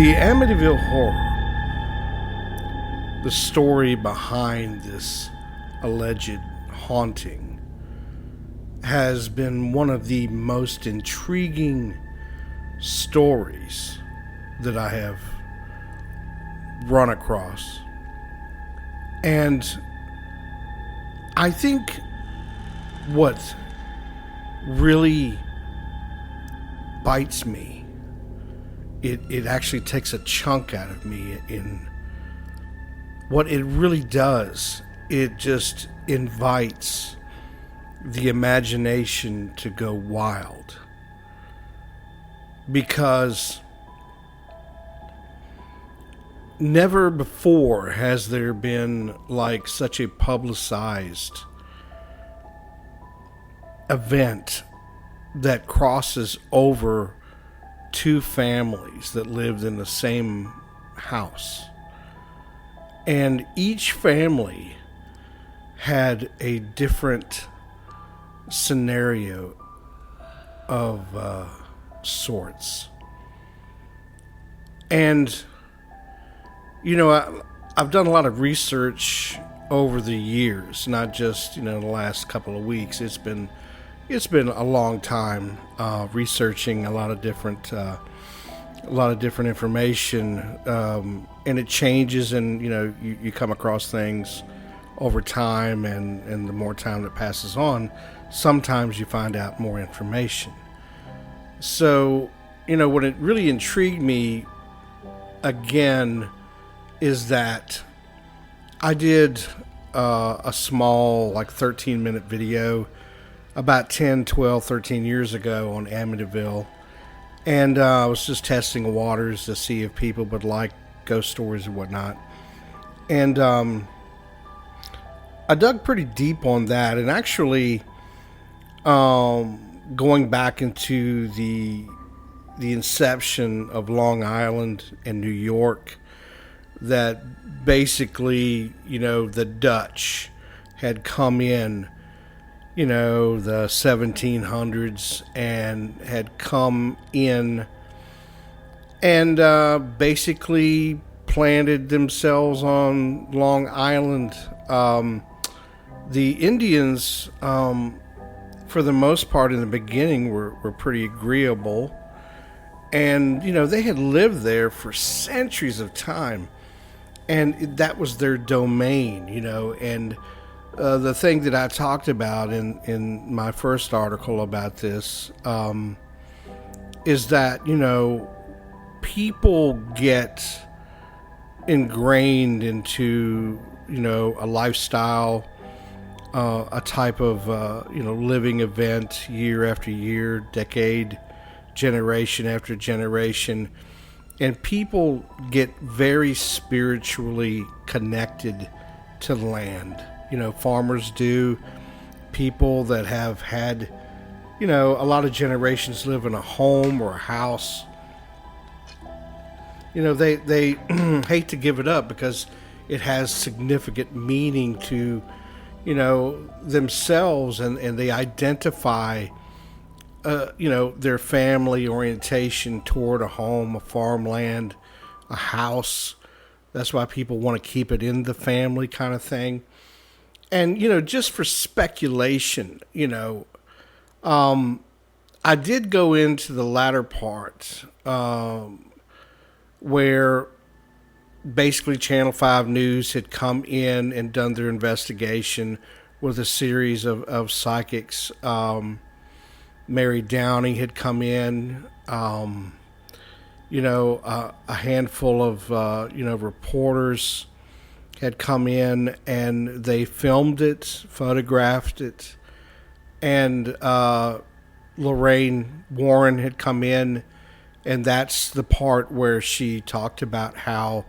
The Amityville Horror, the story behind this alleged haunting, has been one of the most intriguing stories that I have run across. And I think what really bites me, it actually takes a chunk out of me in what it really does. It just invites the imagination to go wild, because never before has there been like such a publicized event that crosses over two families that lived in the same house. And each family had a different scenario of sorts. And, you know, I've done a lot of research over the years, not just, the last couple of weeks. It's been a long time researching a lot of different information, and it changes, and you come across things over time, and the more time that passes on, sometimes you find out more information. So, what it really intrigued me again is that I did a small, 13-minute video about 10, 12, 13 years ago on Amityville. And I was just testing the waters to see if people would like ghost stories and whatnot. And I dug pretty deep on that. And actually, going back into the inception of Long Island and New York, that basically, the Dutch had come in, the 1700s, and had come in and basically planted themselves on Long Island. The Indians, for the most part in the beginning, were pretty agreeable. And, they had lived there for centuries of time. And that was their domain, and the thing that I talked about in my first article about this is that, people get ingrained into, a lifestyle, a type of, living event year after year, decade, generation after generation. And people get very spiritually connected to land. Farmers do. People that have had, a lot of generations live in a home or a house. They hate to give it up because it has significant meaning to, themselves, and they identify their family orientation toward a home, a farmland, a house. That's why people want to keep it in the family kind of thing. And, just for speculation, I did go into the latter part where basically Channel 5 News had come in and done their investigation with a series of psychics. Mary Downey had come in, a handful of, reporters had come in, and they filmed it, photographed it, and Lorraine Warren had come in, and that's the part where she talked about how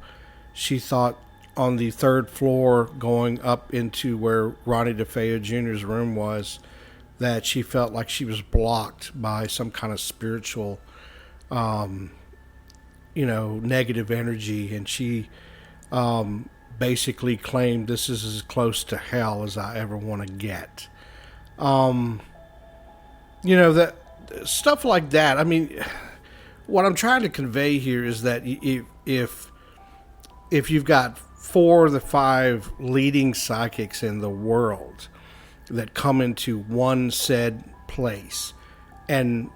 she thought on the third floor going up into where Ronnie DeFeo Jr.'s room was, that she felt like she was blocked by some kind of spiritual, negative energy. And she basically claimed this is as close to hell as I ever want to get. That stuff like that. I mean, what I'm trying to convey here is that if you've got 4 of the 5 leading psychics in the world that come into one said place, and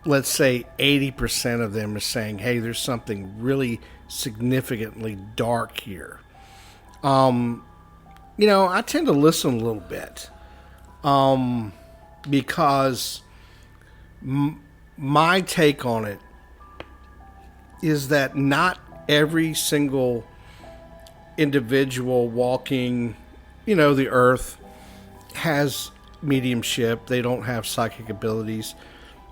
let's say 80% of them are saying, hey, there's something really significantly dark here. I tend to listen a little bit because my take on it is that not every single individual walking, the earth has mediumship. They don't have psychic abilities.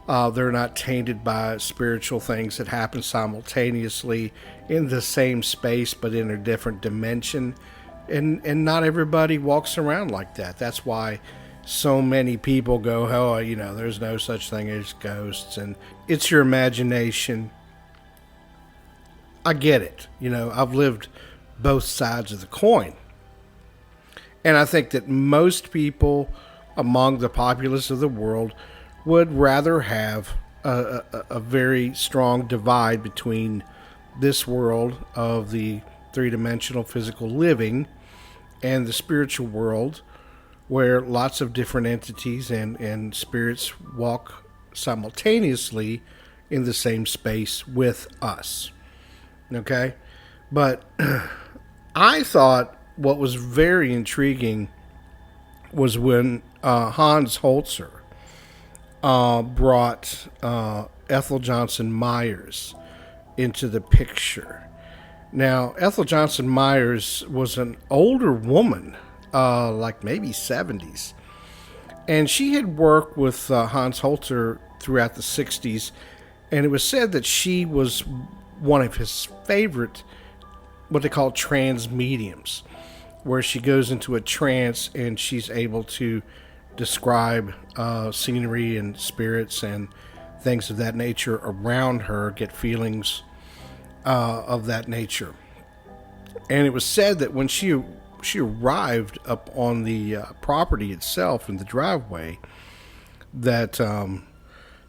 They're not tainted by spiritual things that happen simultaneously in the same space but in a different dimension. And not everybody walks around like that. That's why so many people go, oh, there's no such thing as ghosts, and it's your imagination. I get it. I've lived both sides of the coin. And I think that most people among the populace of the world would rather have a very strong divide between this world of the three-dimensional physical living and the spiritual world, where lots of different entities and spirits walk simultaneously in the same space with us. Okay? But I thought what was very intriguing was when Hans Holzer brought Ethel Johnson Myers into the picture. Now, Ethel Johnson Myers was an older woman, like maybe 70s. And she had worked with Hans Holzer throughout the 60s. And it was said that she was one of his favorite, what they call trance mediums, where she goes into a trance and she's able to describe scenery and spirits and things of that nature around her, get feelings of that nature. And it was said that when she arrived up on the property itself in the driveway, that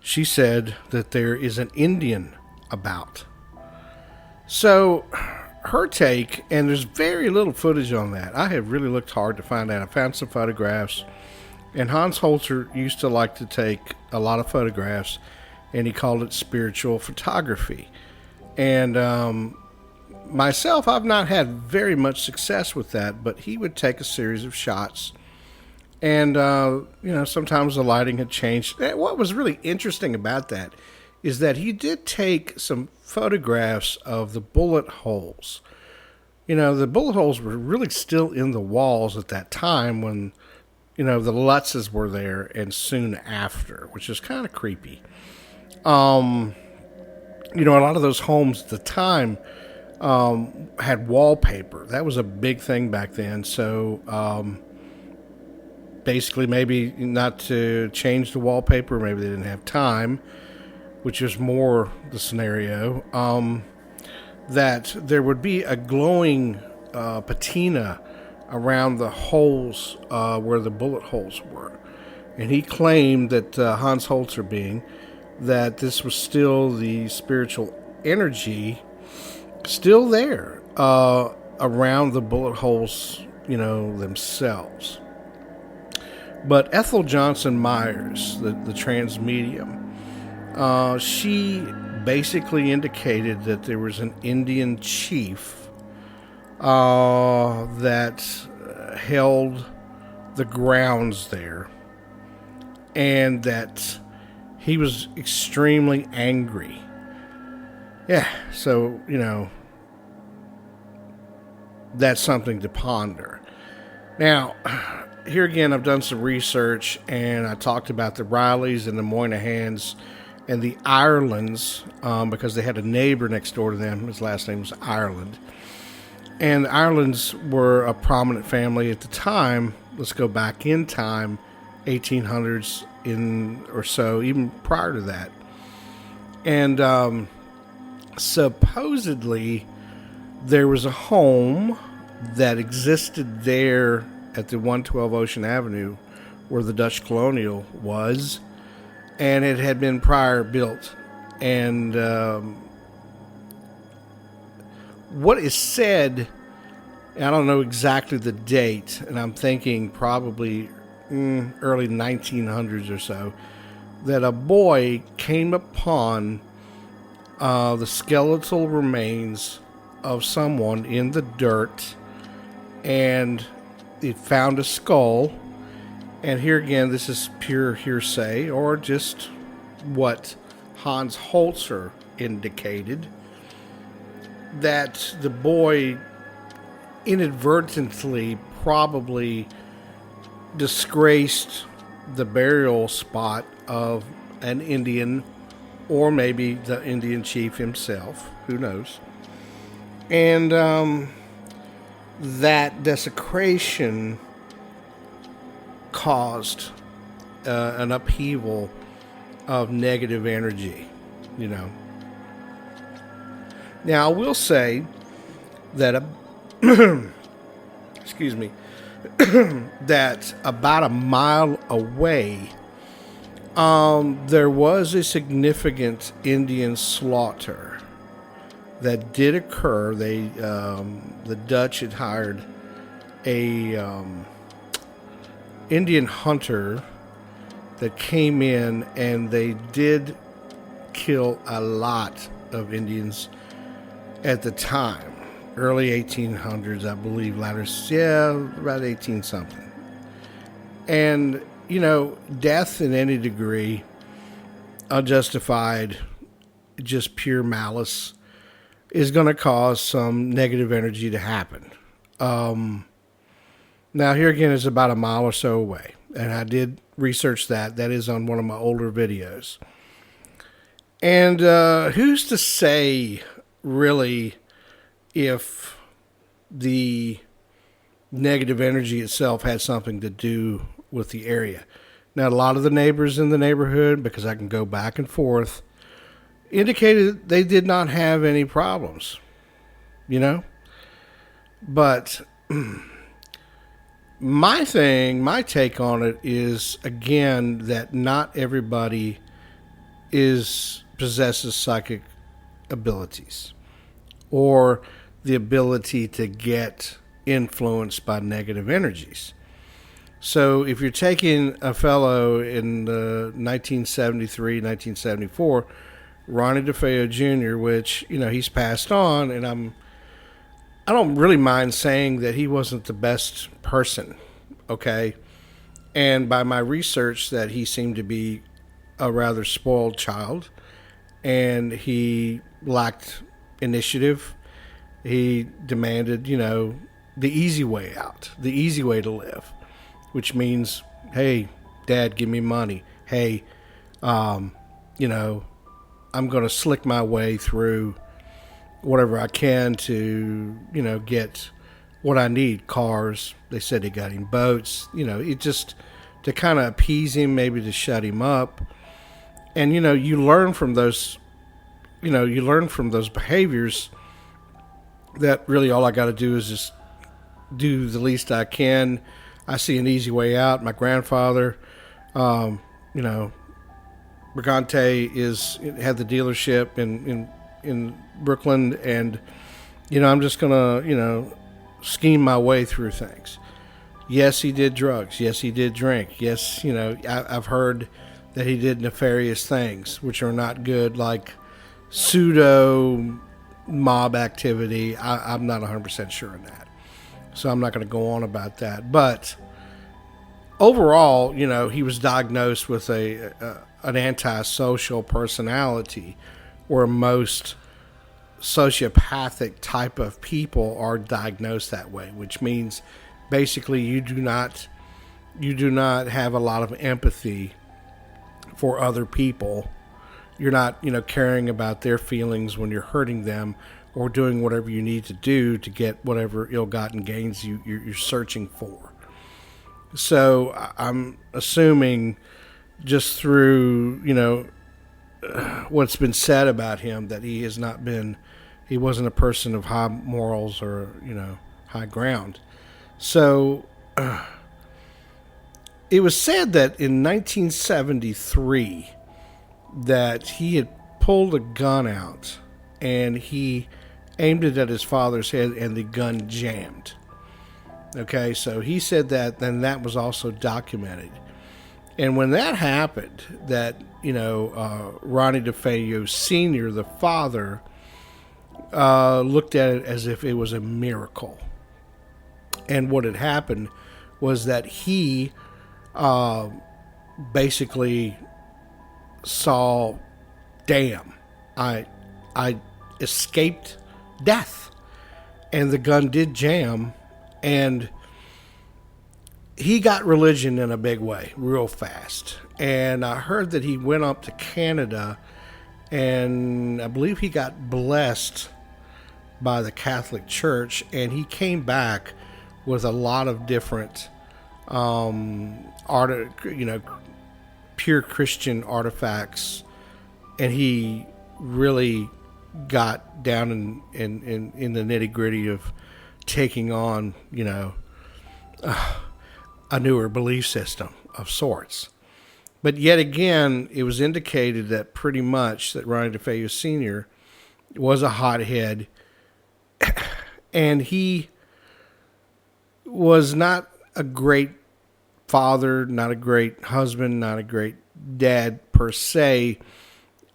she said that there is an Indian about. So her take, and there's very little footage on that. I have really looked hard to find out. I found some photographs, and Hans Holzer used to like to take a lot of photographs, and he called it spiritual photography. And myself, I've not had very much success with that, but he would take a series of shots, and sometimes the lighting had changed. What was really interesting about that is that he did take some photographs of the bullet holes. The bullet holes were really still in the walls at that time when, the Lutzes were there, and soon after, which is kind of creepy. A lot of those homes at the time had wallpaper. That was a big thing back then. So basically, maybe not to change the wallpaper, maybe they didn't have time, which is more the scenario, that there would be a glowing patina around the holes where the bullet holes were. And he claimed that, Hans Holzer being, that this was still the spiritual energy still there around the bullet holes, themselves. But Ethel Johnson Myers, the trans medium, she basically indicated that there was an Indian chief that held the grounds there, and that he was extremely angry. Yeah, so, that's something to ponder. Now, here again, I've done some research, and I talked about the Rileys and the Moynahans and the Irelands, because they had a neighbor next door to them. His last name was Ireland. And the Irelands were a prominent family at the time. Let's go back in time, 1800s or so, even prior to that. And supposedly there was a home that existed there at the 112 Ocean Avenue where the Dutch Colonial was, and it had been prior built And what is said, I don't know exactly the date, and I'm thinking probably early 1900s or so, that a boy came upon the skeletal remains of someone in the dirt, and it found a skull. And here again, this is pure hearsay, or just what Hans Holzer indicated, that the boy inadvertently probably disgraced the burial spot of an Indian, or maybe the Indian chief himself, who knows. And that desecration caused an upheaval of negative energy, you know. Now, I will say that, excuse me, that about a mile away, there was a significant Indian slaughter that did occur. The Dutch had hired a Indian hunter that came in, and they did kill a lot of Indians at the time. Early 1800s, I believe, about 18 something. And, you know, death in any degree, unjustified, just pure malice, is going to cause some negative energy to happen. Now, here again is about a mile or so away, and I did research that. That is on one of my older videos. And who's to say, really, if the negative energy itself had something to do with the area? Now, a lot of the neighbors in the neighborhood, because I can go back and forth, indicated they did not have any problems, you know? But my take on it is, again, that not everybody possesses psychic abilities or the ability to get influenced by negative energies. So if you're taking a fellow in 1973, 1974, Ronnie DeFeo Jr., which, you know, he's passed on, and I don't really mind saying that he wasn't the best person, okay? And by my research, that he seemed to be a rather spoiled child, and he lacked initiative. He demanded, you know, the easy way out, the easy way to live, which means, hey, Dad, give me money. Hey, you know, I'm going to slick my way through whatever I can to, you know, get what I need. Cars. They said they got him boats. You know, it just to kind of appease him, maybe to shut him up. And, you know, you learn from those behaviors that really all I got to do is just do the least I can. I see an easy way out. My grandfather, you know, Brigante had the dealership in Brooklyn, and, you know, I'm just gonna, you know, scheme my way through things. Yes, he did drugs. Yes, he did drink. Yes, you know, I've heard that he did nefarious things, which are not good, like pseudo mob activity. I'm not 100% sure on that, so I'm not going to go on about that. But overall, you know, he was diagnosed with an antisocial personality, where most sociopathic type of people are diagnosed that way, which means basically you do not have a lot of empathy for other people. You're not, you know, caring about their feelings when you're hurting them, or doing whatever you need to do to get whatever ill-gotten gains you're searching for. So I'm assuming, just through, you know, what's been said about him, that he wasn't a person of high morals or, you know, high ground. So it was said that in 1973 that he had pulled a gun out and he aimed it at his father's head and the gun jammed. Okay, so he said that, then that was also documented. And when that happened, that, Ronnie DeFeo Sr., the father, looked at it as if it was a miracle. And what had happened was that he basically saw, damn, I escaped death. And the gun did jam, and he got religion in a big way, real fast. And I heard that he went up to Canada, and I believe he got blessed by the Catholic Church, and he came back with a lot of different pure Christian artifacts, and he really got down in the nitty gritty of taking on, a newer belief system of sorts. But yet again, it was indicated that pretty much that Ronnie DeFeo Sr. was a hothead, and he was not a great father, not a great husband, not a great dad per se.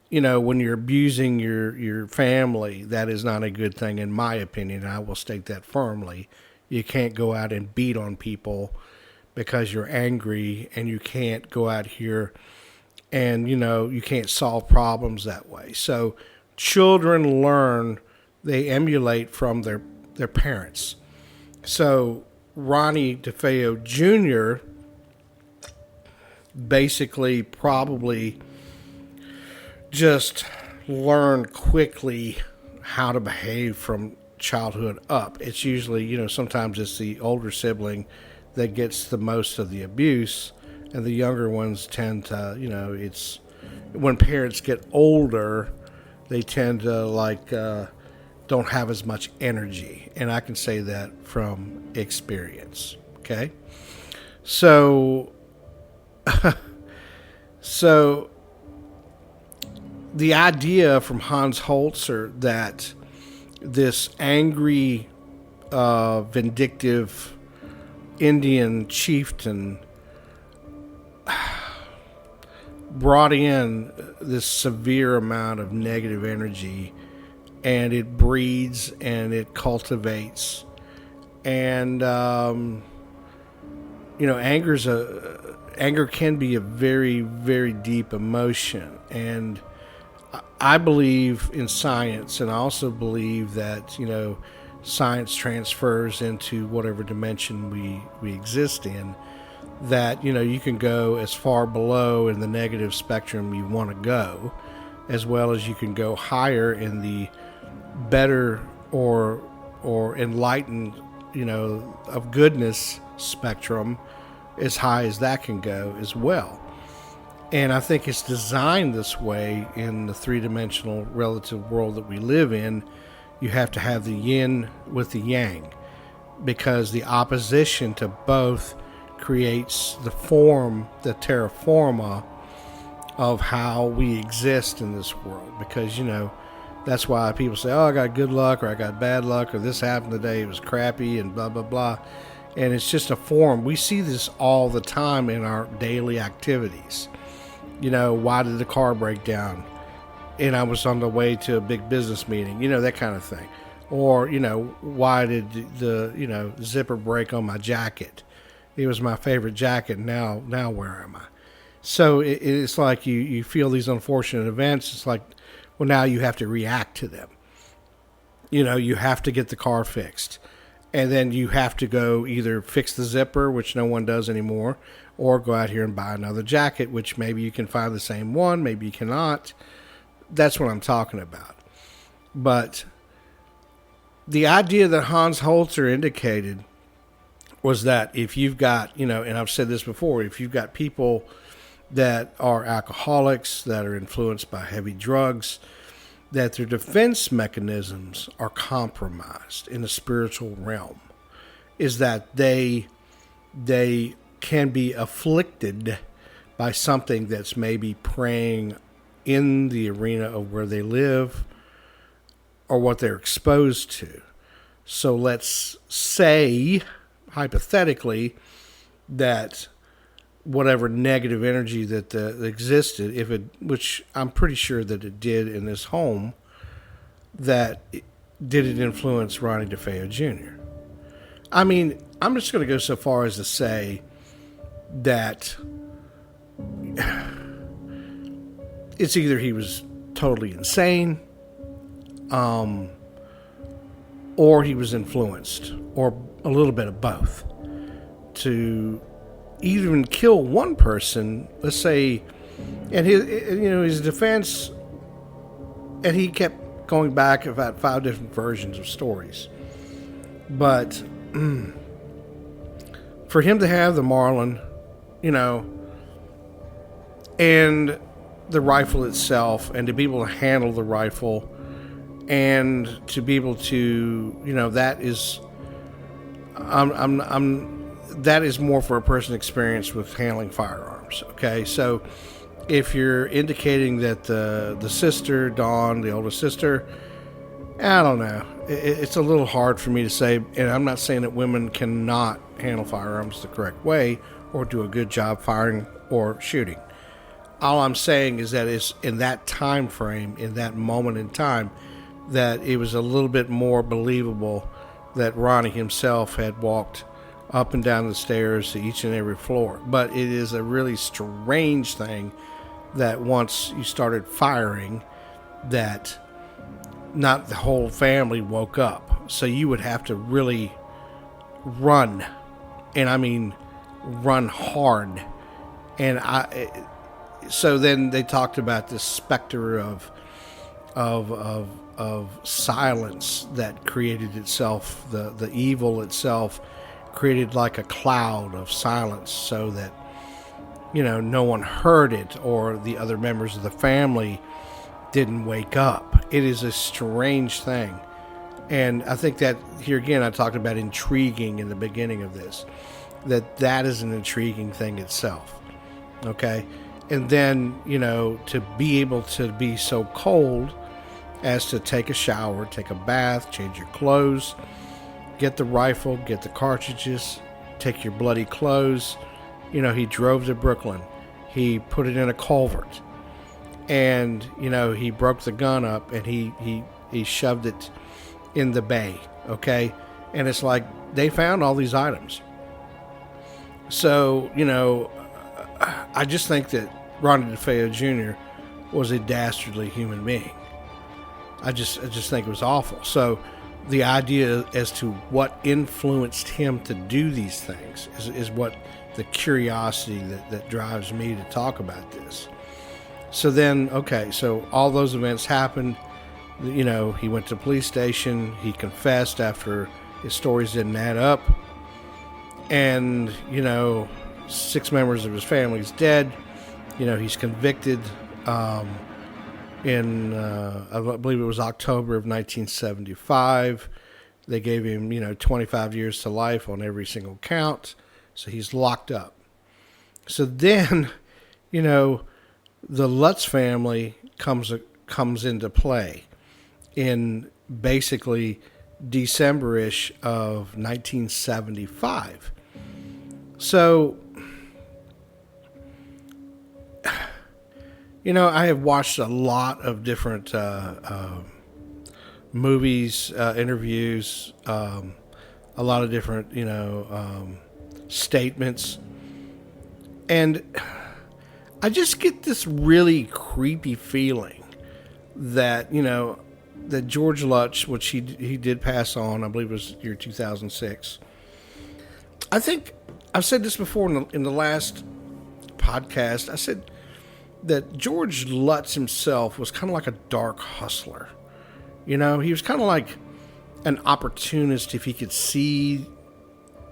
When you're abusing your family, that is not a good thing, in my opinion. I will state that firmly. You can't go out and beat on people because you're angry, and you can't go out here and, you can't solve problems that way. So children learn, they emulate from their parents. So Ronnie DeFeo Jr. basically probably just learned quickly how to behave from childhood up. It's usually, sometimes it's the older sibling that gets the most of the abuse, and the younger ones tend to, it's when parents get older, they tend to don't have as much energy. And I can say that from experience. Okay. So the idea from Hans Holzer that this angry, vindictive Indian chieftain brought in this severe amount of negative energy, and it breeds and it cultivates, and anger can be a very, very deep emotion. And I believe in science, and I also believe that science transfers into whatever dimension we exist in, that you can go as far below in the negative spectrum you want to go, as well as you can go higher in the better or enlightened of goodness spectrum, as high as that can go as well. And I think it's designed this way in the three-dimensional relative world that we live in. You have to have the yin with the yang, because the opposition to both creates the form, the terra firma of how we exist in this world. Because, that's why people say, oh, I got good luck, or I got bad luck, or this happened today, it was crappy, and blah, blah, blah. And it's just a form. We see this all the time in our daily activities. Why did the car break down? And I was on the way to a big business meeting, that kind of thing. Or, why did the zipper break on my jacket? It was my favorite jacket. Now where am I? So it's like you feel these unfortunate events. It's like, well, now you have to react to them. You have to get the car fixed. And then you have to go either fix the zipper, which no one does anymore, or go out here and buy another jacket, which maybe you can find the same one, maybe you cannot. That's what I'm talking about. But the idea that Hans Holzer indicated was that if you've got, and I've said this before, if you've got people that are alcoholics, that are influenced by heavy drugs, that their defense mechanisms are compromised in the spiritual realm, is that they can be afflicted by something that's maybe preying in the arena of where they live or what they're exposed to. So let's say, hypothetically, that whatever negative energy that existed, which I'm pretty sure that it did in this home, did it influence Ronnie DeFeo Jr.? I mean, I'm just going to go so far as to say that it's either he was totally insane, or he was influenced, or a little bit of both, to even kill one person. Let's say, and his defense, and he kept going back about 5 different versions of stories, but for him to have the Marlin, and the rifle itself, and to be able to handle the rifle, and to be able to, that is, that is more for a person experienced with handling firearms. Okay, so if you're indicating that the sister, Dawn, the oldest sister, I don't know. It's a little hard for me to say, and I'm not saying that women cannot handle firearms the correct way or do a good job firing or shooting. All I'm saying is that it's in that time frame, in that moment in time, that it was a little bit more believable that Ronnie himself had walked up and down the stairs to each and every floor. But it is a really strange thing that once you started firing, that not the whole family woke up. So you would have to really run, and I mean run hard. And so then they talked about this specter of silence that created itself. The evil itself created like a cloud of silence, so that no one heard it, or the other members of the family didn't wake up. It is a strange thing. And I think that here again, I talked about intriguing in the beginning of this, that is an intriguing thing itself. Okay. And then, to be able to be so cold as to take a shower, take a bath, change your clothes, get the rifle, get the cartridges, take your bloody clothes. He drove to Brooklyn. He put it in a culvert. And, he broke the gun up, and he shoved it in the bay, okay? And it's like, they found all these items. So, I just think that Ronnie DeFeo Jr. was a dastardly human being. I just think it was awful. So, the idea as to what influenced him to do these things is what the curiosity that drives me to talk about this. So then, okay, so all those events happened. He went to the police station. He confessed after his stories didn't add up. And, 6 members of his family is dead. He's convicted in, I believe it was October of 1975. They gave him, 25 years to life on every single count. So he's locked up. So then, the Lutz family comes into play in basically December-ish of 1975. So, I have watched a lot of different movies, interviews, a lot of different, statements. And I just get this really creepy feeling that, that George Lutz, which he did pass on, I believe it was year 2006. I think I've said this before in the last podcast. I said that George Lutz himself was kind of like a dark hustler. He was kind of like an opportunist. If he could see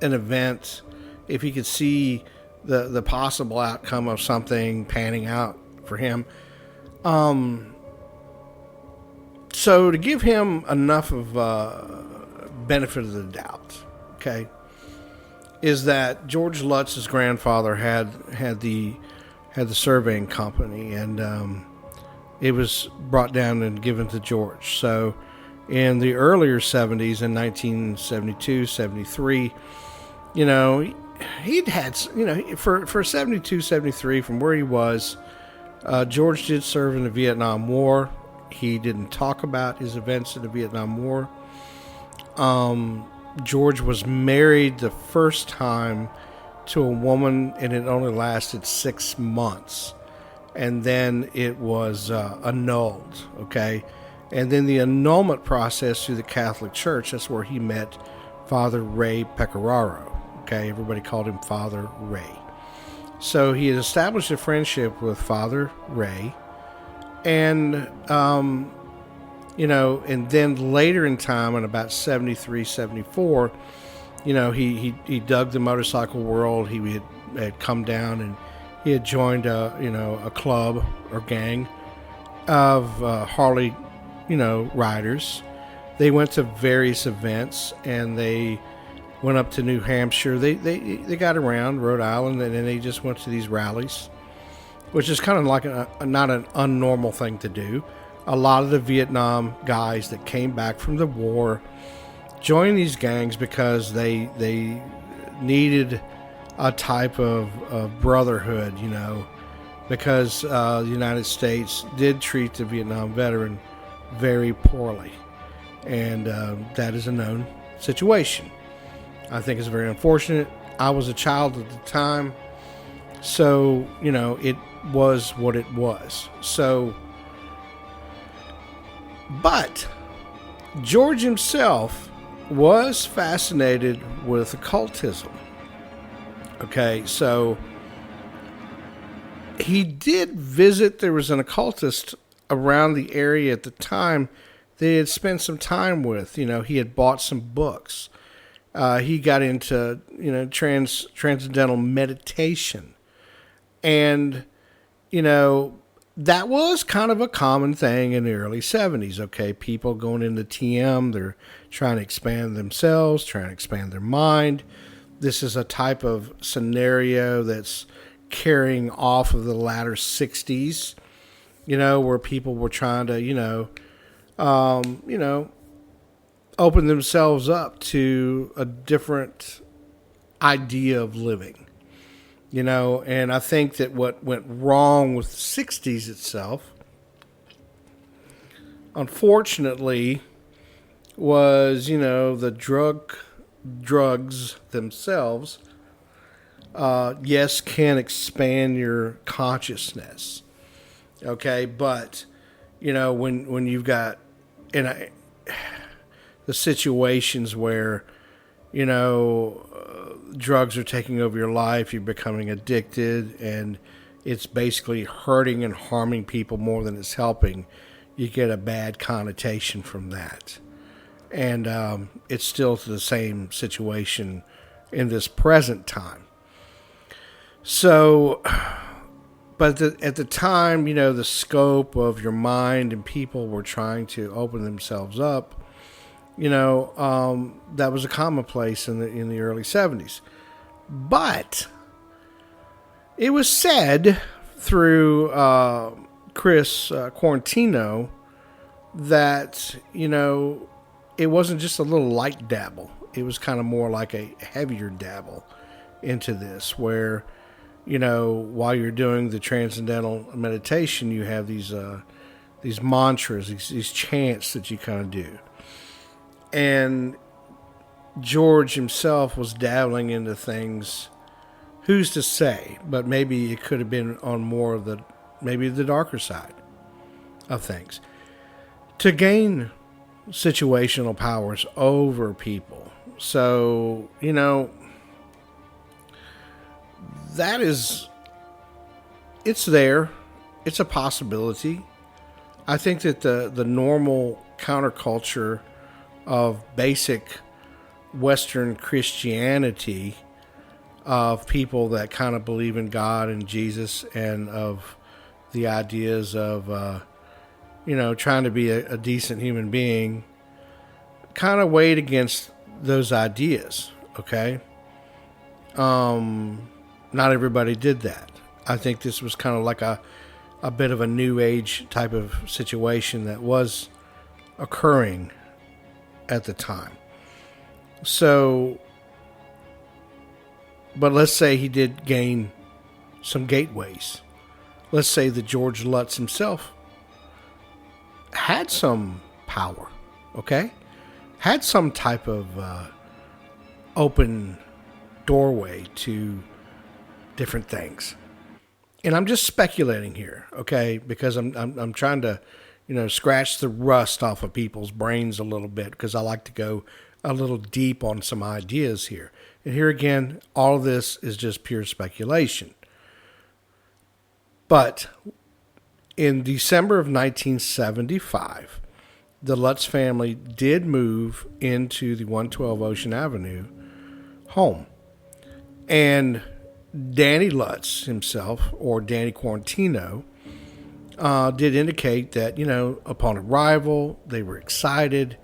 an event, if he could see the possible outcome of something panning out for him. So to give him enough of benefit of the doubt, okay, is that George Lutz's grandfather had the surveying company, and it was brought down and given to George. So in the earlier 70s, in 1972, 73, he'd had, for 72, 73, from where he was, George did serve in the Vietnam War. He didn't talk about his events in the Vietnam War. George was married the first time to a woman, and it only lasted 6 months. And then it was annulled, okay? And then the annulment process through the Catholic Church, that's where he met Father Ray Pecoraro, okay? Everybody called him Father Ray. So he had established a friendship with Father Ray, and, and then later in time, in about 73, 74, he dug the motorcycle world. He had come down, and he had joined a club or gang of Harley, riders. They went to various events, and they went up to New Hampshire. They got around Rhode Island, and then they just went to these rallies, which is kind of like not an unnormal thing to do. A lot of the Vietnam guys that came back from the war joined these gangs because they needed a type of brotherhood, because the United States did treat the Vietnam veteran very poorly, and that is a known situation. I think it's very unfortunate. I was a child at the time, so it was what it was. So, but George himself was fascinated with occultism. Okay, so he did visit. There was an occultist around the area at the time that he had spent some time with. He had bought some books. He got into, transcendental meditation. And, that was kind of a common thing in the early 70s, okay? People going into TM, they're trying to expand themselves, trying to expand their mind. This is a type of scenario that's carrying off of the latter 60s, where people were trying to, open themselves up to a different idea of living, and I think that what went wrong with the 60s itself, unfortunately, was, the drugs themselves, yes, can expand your consciousness, okay, but, when you've got, the situations where, drugs are taking over your life, you're becoming addicted, and it's basically hurting and harming people more than it's helping, you get a bad connotation from that. And it's still the same situation in this present time. So, but at the time, the scope of your mind and people were trying to open themselves up. That was a commonplace in the early 70s. But it was said through Chris Quarantino that, it wasn't just a little light dabble. It was kind of more like a heavier dabble into this, where, while you're doing the transcendental meditation, you have these mantras, these chants that you kind of do. And George himself was dabbling into things, who's to say, but maybe it could have been on more of the darker side of things, to gain situational powers over people. So, that is, it's there. It's a possibility. I think that the normal counterculture of basic Western Christianity, of people that kind of believe in God and Jesus, and of the ideas of, trying to be a decent human being, kind of weighed against those ideas, okay? Not everybody did that. I think this was kind of like a a bit of a new age type of situation that was occurring at the time. So, but let's say he did gain some gateways. Let's say that George Lutz himself had some power, okay? Had some type of open doorway to different things. And I'm just speculating here, okay? Because I'm trying to, scratch the rust off of people's brains a little bit, because I like to go a little deep on some ideas here. And here again, all of this is just pure speculation. But in December of 1975, the Lutz family did move into the 112 Ocean Avenue home. And Danny Lutz himself, or Danny Quarantino, did indicate that, upon arrival, they were excited.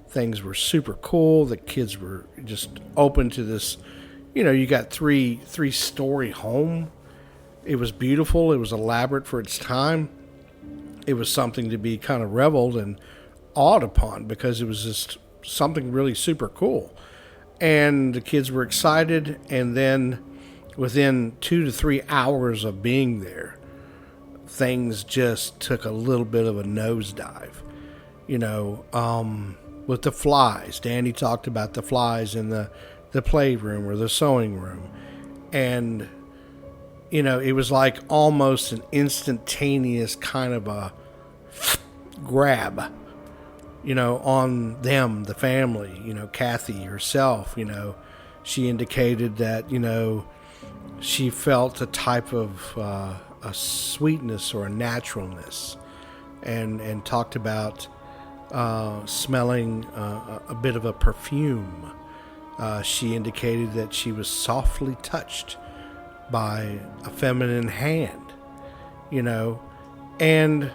Things were super cool. The kids were just open to this. You got three-story home. It was beautiful. It was elaborate for its time. It was something to be kind of reveled and awed upon, because it was just something really super cool. And the kids were excited. And then within 2 to 3 hours of being there, things just took a little bit of a nosedive. With the flies. Danny talked about the flies in the playroom or the sewing room. And it was like almost an instantaneous kind of a grab, on them, the family. Kathy herself, she indicated that, she felt a type of a sweetness or a naturalness, and talked about smelling a bit of a perfume. She indicated that she was softly touched by a feminine hand, and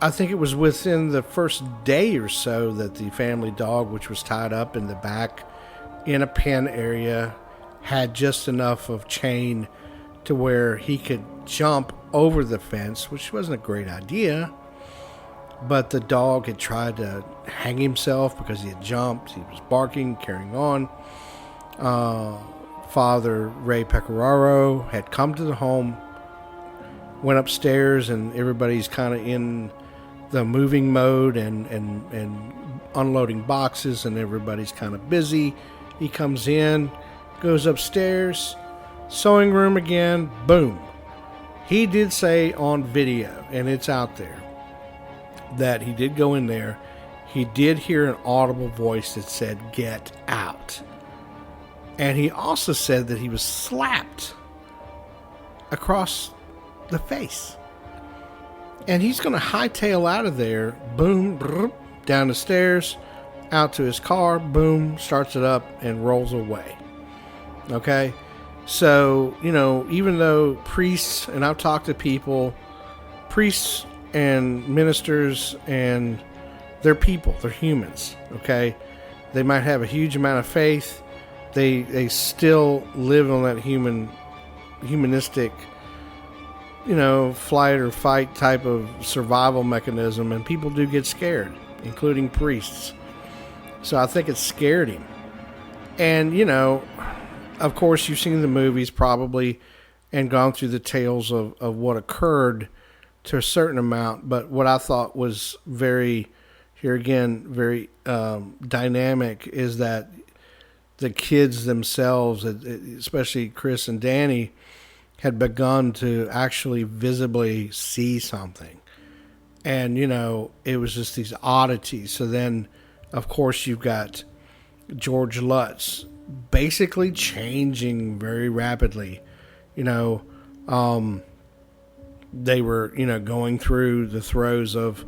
I think it was within the first day or so that the family dog, which was tied up in the back in a pen area, had just enough of chain to where he could jump over the fence, which wasn't a great idea. But the dog had tried to hang himself because he had jumped. He was barking, carrying on. Father Ray Pecoraro had come to the home, went upstairs, and everybody's kind of in the moving mode and unloading boxes, and everybody's kind of busy. He comes in, goes upstairs, sewing room again, boom. He did say on video, and it's out there, that he did go in there. He did hear an audible voice that said, "Get out." And he also said that he was slapped across the face. And he's going to hightail out of there, boom, brrr, down the stairs, out to his car, boom, starts it up and rolls away. Okay? So, even though priests, and I've talked to people, priests and ministers, and they're people, they're humans, okay? They might have a huge amount of faith. They still live on that humanistic, flight or fight type of survival mechanism, and people do get scared, including priests. So I think it scared him. And, of course, you've seen the movies probably and gone through the tales of what occurred to a certain amount. But what I thought was very dynamic is that the kids themselves, especially Chris and Danny, had begun to actually visibly see something. And, it was just these oddities. So then, of course, you've got George Lutz basically changing very rapidly. They were, going through the throes of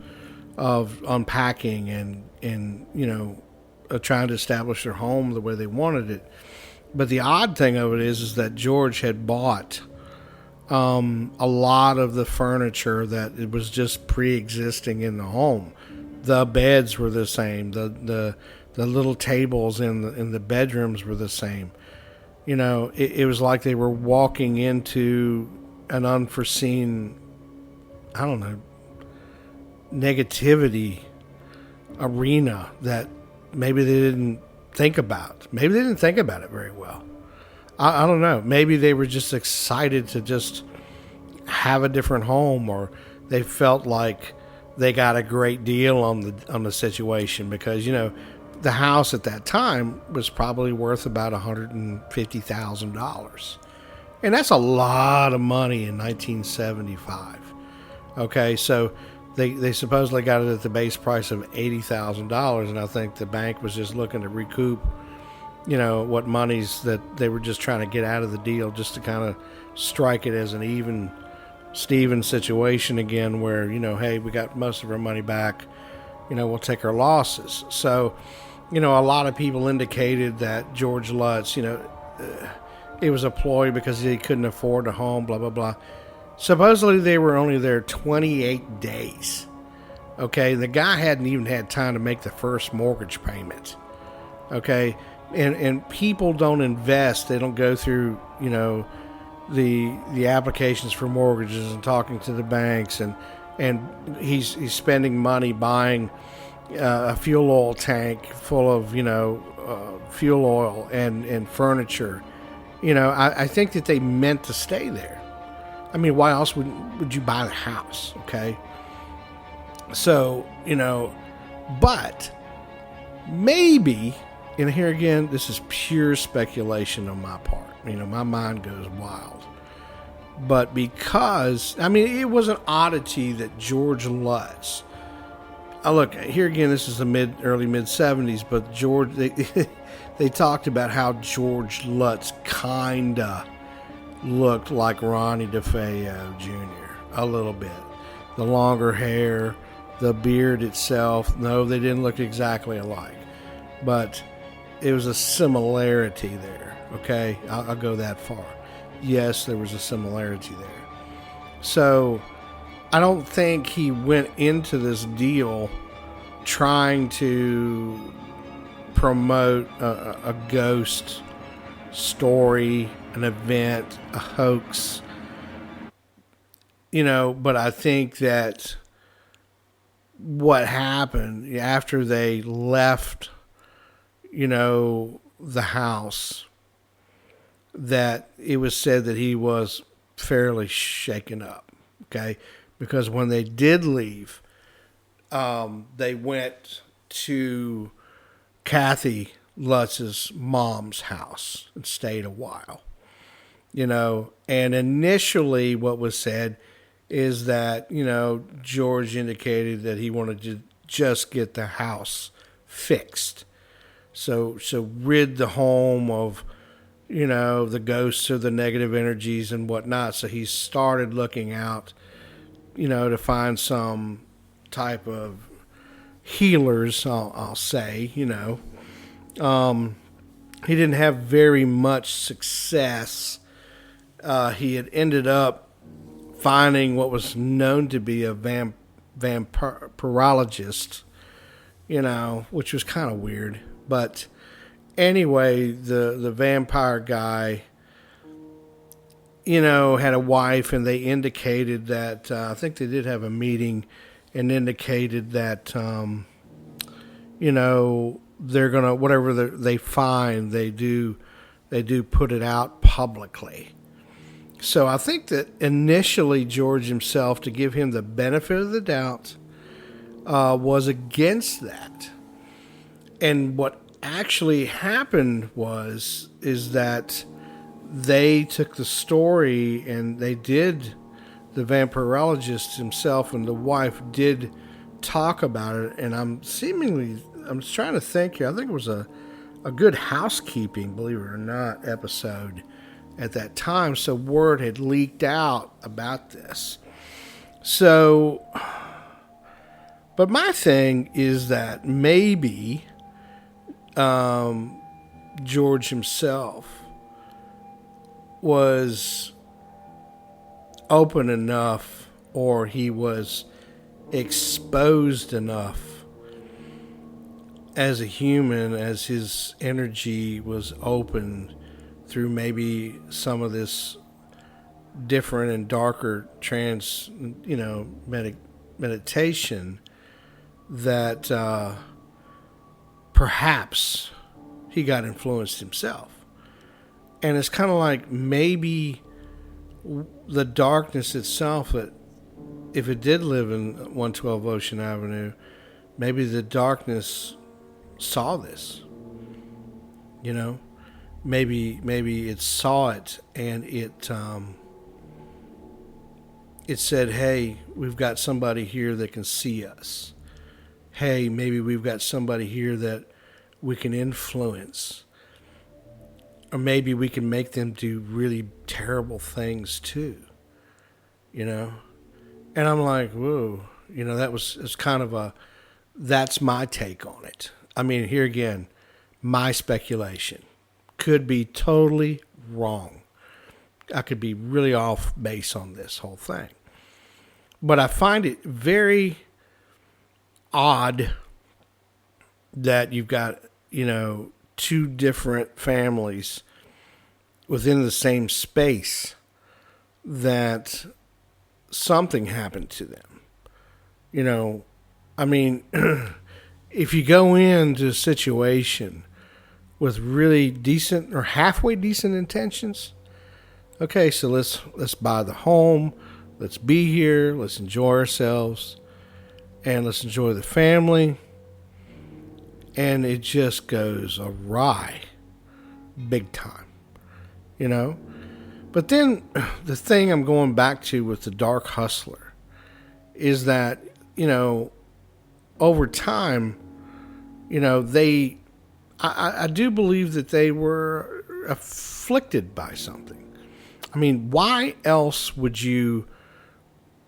unpacking and trying to establish their home the way they wanted it. But the odd thing of it is that George had bought a lot of the furniture that it was just pre-existing in the home. The beds were the same. The little tables in the bedrooms were the same. It was like they were walking into an unforeseen I don't know, negativity arena that maybe they didn't think about. Maybe they didn't think about it very well. I don't know. Maybe they were just excited to just have a different home, or they felt like they got a great deal on the situation, because the house at that time was probably worth about $150,000, and that's a lot of money in 1975. Okay, so they supposedly got it at the base price of $80,000, and I think the bank was just looking to recoup what monies that they were just trying to get out of the deal, just to kind of strike it as an even Steven situation again, where hey, we got most of our money back, we'll take our losses. So a lot of people indicated that George Lutz, it was a ploy because he couldn't afford a home, blah blah blah. Supposedly they were only there 28 days. Okay, the guy hadn't even had time to make the first mortgage payment. Okay, and people don't invest, they don't go through the applications for mortgages and talking to the banks, and he's spending money buying a fuel oil tank full of fuel oil and furniture. I think that they meant to stay there. I mean, why else would you buy the house? Okay, so but maybe, and here again, this is pure speculation on my part. My mind goes wild. But because, it was an oddity that George Lutz, look, here again, this is the early mid-70s, but they talked about how George Lutz kinda looked like Ronnie DeFeo Jr. a little bit. The longer hair, the beard itself, no, they didn't look exactly alike. But it was a similarity there, okay? I'll go that far. Yes, there was a similarity there. So I don't think he went into this deal trying to promote a ghost story, an event, a hoax. But I think that what happened after they left, the house, that it was said that he was fairly shaken up, okay? Because when they did leave, they went to Kathy Lutz's mom's house and stayed a while, and initially what was said is that, George indicated that he wanted to just get the house fixed. So rid the home of, the ghosts or the negative energies and whatnot. So he started looking out, to find some type of healers, I'll say, He didn't have very much success. He had ended up finding what was known to be a vampirologist, which was kind of weird. But anyway, the vampire guy, had a wife, and they indicated that, I think they did have a meeting and indicated that, they're going to, whatever they find, they do put it out publicly. So I think that initially George himself, to give him the benefit of the doubt, was against that. And what actually happened is that they took the story and they did, the vampirologist himself and the wife did talk about it. And I'm trying to think here. I think it was a Good Housekeeping, believe it or not, episode at that time. So word had leaked out about this. So, but my thing is that maybe George himself was open enough, or he was exposed enough as a human, as his energy was open through maybe some of this different and darker meditation, that perhaps he got influenced himself. And it's kind of like maybe the darkness itself, that if it did live in 112 Ocean Avenue, maybe the darkness saw this. Maybe it saw it, and it said, hey, we've got somebody here that can see us. Hey, maybe we've got somebody here that we can influence. Or maybe we can make them do really terrible things too. And I'm like, whoa, it's kind of that's my take on it. I mean, here again, my speculation. Could be totally wrong. I could be really off base on this whole thing. But I find it very odd that you've got, two different families within the same space, that something happened to them. I mean, if you go into a situation with really decent or halfway decent intentions, okay, so let's buy the home, let's be here, let's enjoy ourselves, and let's enjoy the family, and it just goes awry big time, But then the thing I'm going back to with the Dark Hustler is that, over time, I do believe that they were afflicted by something. I mean, why else would you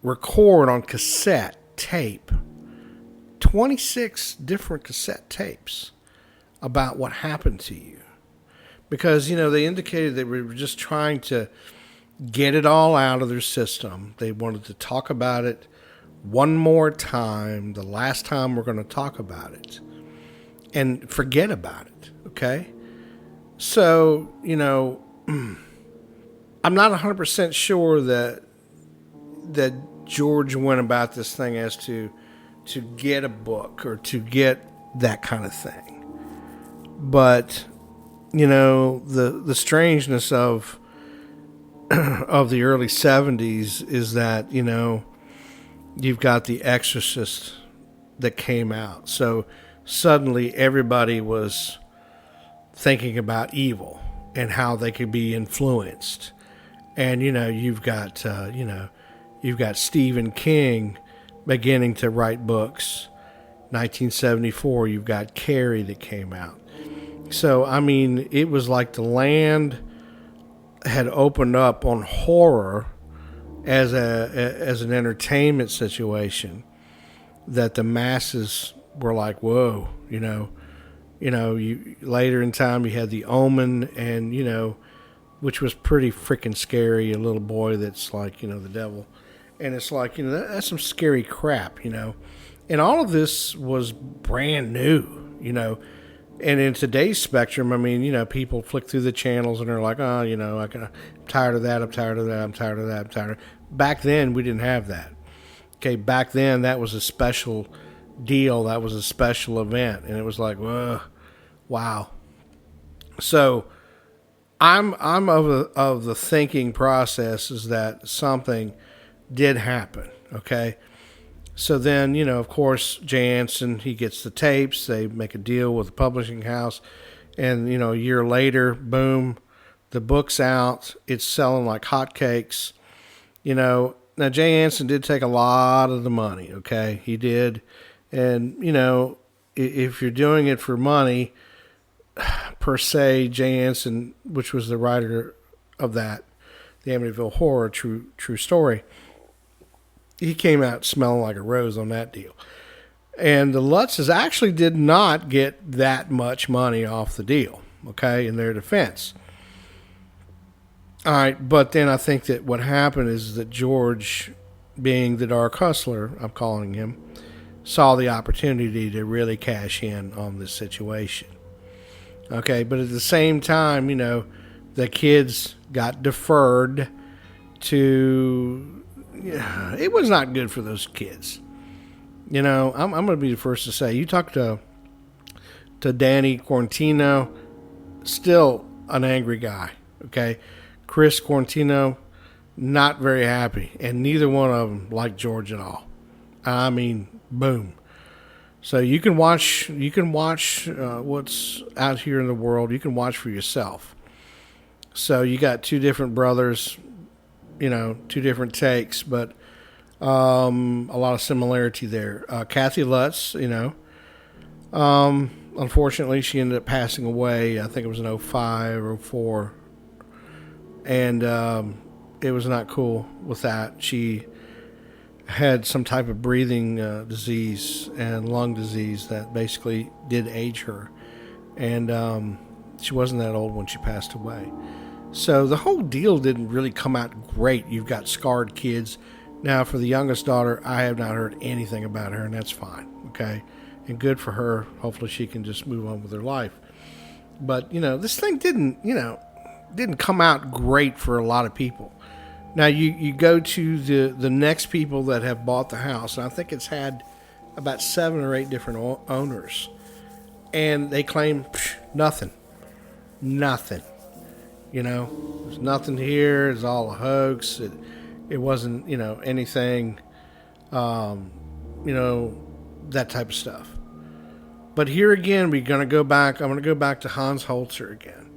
record on cassette tape 26 different cassette tapes about what happened to you? Because, they indicated they were just trying to get it all out of their system. They wanted to talk about it one more time, the last time we're going to talk about it, and forget about it, okay? So, I'm not 100% sure that George went about this thing as to get a book or to get that kind of thing. But, the strangeness of the early 70s is that, you've got The Exorcist that came out. So suddenly everybody was thinking about evil and how they could be influenced. And, you've got Stephen King beginning to write books. 1974, you've got Carrie that came out. So, I mean, it was like the land had opened up on horror as an entertainment situation, that the masses were like, whoa, you later in time you had The Omen, and which was pretty freaking scary, a little boy that's like, the devil, and it's like, that's some scary crap, and all of this was brand new, and in today's spectrum, I mean, people flick through the channels and they're like, oh, I'm tired of that, I'm tired of that, I'm tired of that, I'm tired of. Back then, we didn't have that. Okay, back then, that was a special deal. That was a special event. And it was like, whoa, wow. So, I'm of the thinking process is that something did happen, okay? So then, of course, Jay Anson, he gets the tapes. They make a deal with the publishing house. And, a year later, boom, the book's out. It's selling like hotcakes. Now Jay Anson did take a lot of the money, okay? He did. And, if you're doing it for money, per se, Jay Anson, which was the writer of that, the Amityville Horror, true story, he came out smelling like a rose on that deal. And the Lutzes actually did not get that much money off the deal, okay, in their defense. All right, but then I think that what happened is that George, being the Dark Hustler, I'm calling him, saw the opportunity to really cash in on this situation. Okay, but at the same time, the kids got deferred to, yeah, it was not good for those kids. You know, I'm going to be the first to say, you talk to Danny Quarantino, still an angry guy, okay? Chris Quarantino, not very happy, and neither one of them like George at all. I mean, boom. So you can watch what's out here in the world. You can watch for yourself. So you got two different brothers, you know, two different takes, but a lot of similarity there. Kathy Lutz, you know, unfortunately she ended up passing away. I think it was in 2005 or 2004, and it was not cool with that. She had some type of breathing disease and lung disease that basically did age her. And she wasn't that old when she passed away. So the whole deal didn't really come out great. You've got scarred kids. Now, for the youngest daughter, I have not heard anything about her, and that's fine, okay? And good for her. Hopefully she can just move on with her life. But, you know, this thing didn't come out great for a lot of people. Now, you go to the next people that have bought the house, and I think it's had about 7 or 8 different owners, and they claim nothing. You know, there's nothing here. It's all a hoax. It wasn't, you know, anything, you know, that type of stuff. But here again, we're going to go back. I'm going to go back to Hans Holzer again.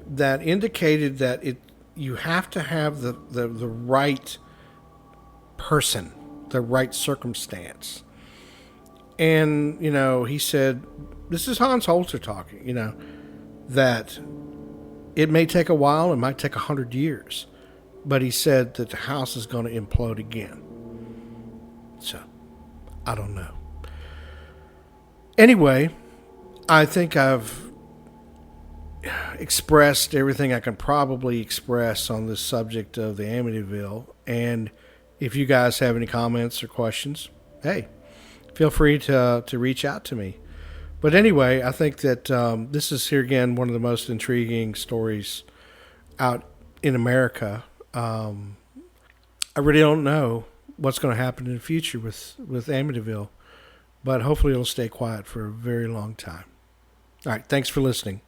That indicated that you have to have the right person, the right circumstance. And, you know, he said, this is Hans Holzer talking, you know, that it may take a while, it might take 100 years. But he said that the house is going to implode again. So, I don't know. Anyway, I think I've expressed everything I can probably express on this subject of the Amityville. And if you guys have any comments or questions, hey, feel free to reach out to me. But anyway, I think that this is, here again, one of the most intriguing stories out in America. I really don't know what's going to happen in the future with Amityville, but hopefully it'll stay quiet for a very long time. All right, thanks for listening.